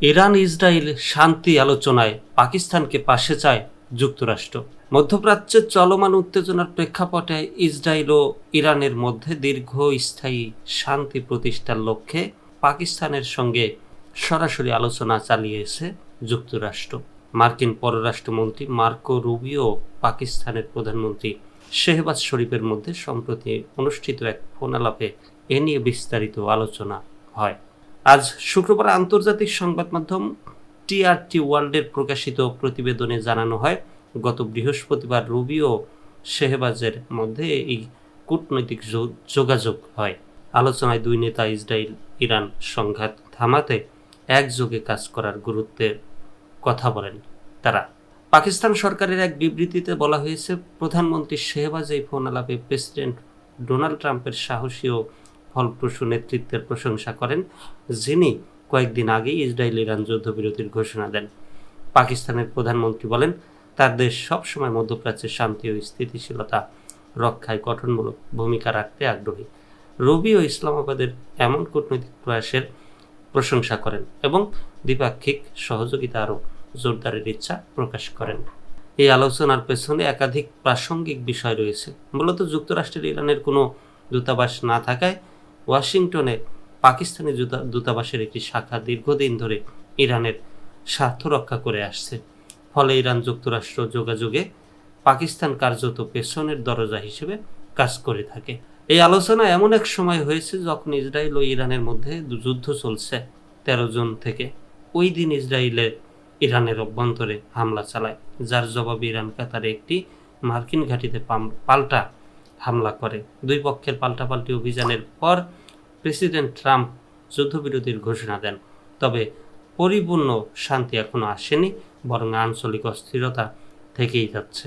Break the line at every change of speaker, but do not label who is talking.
Iran Israel শান্তি আলোচনায় পাকিস্তানকে পাশে চায় যুক্তরাষ্ট্র। মধ্যপ্রাচ্যের চলমান উত্তেজনার প্রেক্ষাপটে ইসরায়েল ও ইরানের মধ্যে দীর্ঘস্থায়ী শান্তি প্রতিষ্ঠার লক্ষ্যে পাকিস্তানের সঙ্গে সরাসরি আলোচনা চালিয়েছে যুক্তরাষ্ট্র। মার্কিন পররাষ্ট্রমন্ত্রী মার্কো রুবিও পাকিস্তানের প্রধানমন্ত্রী শেহবাজ শরীফের মধ্যে সম্প্রতি অনুষ্ঠিত এক ফোন আলাপে এ নিয়ে বিস্তারিত আলোচনা হয়। আজ শুক্রবার আন্তর্জাতিক সংবাদ মাধ্যম টিআরটি ওয়ার্ল্ডের প্রকাশিত প্রতিবেদনে জানানো হয়, গত বৃহস্পতিবার রুবিও শেহবাজের মধ্যে এই কূটনৈতিক যোগাযোগ হয়। আলোচনায় দুই নেতা ইসরায়েল ইরান সংঘাত থামাতে একযোগে কাজ করার গুরুত্বের কথা বলেন। তারা পাকিস্তান সরকারের এক বিবৃতিতে বলা হয়েছে, প্রধানমন্ত্রী শেহবাজ এই ফোন আলাপে প্রেসিডেন্ট ডোনাল্ড ট্রাম্পের সাহসী ও ফলপ্রসূ নেতৃত্বের প্রশংসা করেন, যিনি কয়েকদিন আগেই ইসরায়েল ইরান যুদ্ধবিরতির ঘোষণা দেন। পাকিস্তানের প্রধানমন্ত্রী বলেন, তার দেশ সবসময় মধ্যপ্রাচ্যের শান্তি ও স্থিতিশীলতা রক্ষায় গঠনমূলক ভূমিকা রাখতে আগ্রহী। রুবিও ইসলামাবাদের এমন কূটনৈতিক প্রয়াসের প্রশংসা করেন এবং দ্বিপাক্ষিক সহযোগিতা আরও জোরদারের ইচ্ছা প্রকাশ করেন। এই আলোচনার পেছনে একাধিক প্রাসঙ্গিক বিষয় রয়েছে। মূলত যুক্তরাষ্ট্রের ইরানের কোনো দূতাবাস না থাকায় ওয়াশিংটনে পাকিস্তানি দূতাবাসের একটি শাখা দীর্ঘদিন ধরে ইরানের স্বার্থ রক্ষা করে আসছে। ফলে ইরান যুক্তরাষ্ট্র যোগাযোগে পাকিস্তান কার্যত পেছনের দরজা হিসেবে কাজ করে থাকে। এই আলোচনা এমন এক সময় হয়েছে যখন ইসরায়েল ও ইরানের মধ্যে যুদ্ধ চলছে। 13 জুন থেকে ওই দিন ইরানের অভ্যন্তরে হামলা চালায়, যার জবাবে ইরান কাতারে একটি মার্কিন ঘাঁটিতে পাল্টা হামলা করে। দুই পক্ষের পাল্টাপাল্টি অভিযানের পর প্রেসিডেন্ট ট্রাম্প যুদ্ধবিরতির ঘোষণা দেন। তবে পরিপূর্ণ শান্তি এখনো আসেনি, বরং আঞ্চলিক অস্থিরতা থেকেই যাচ্ছে।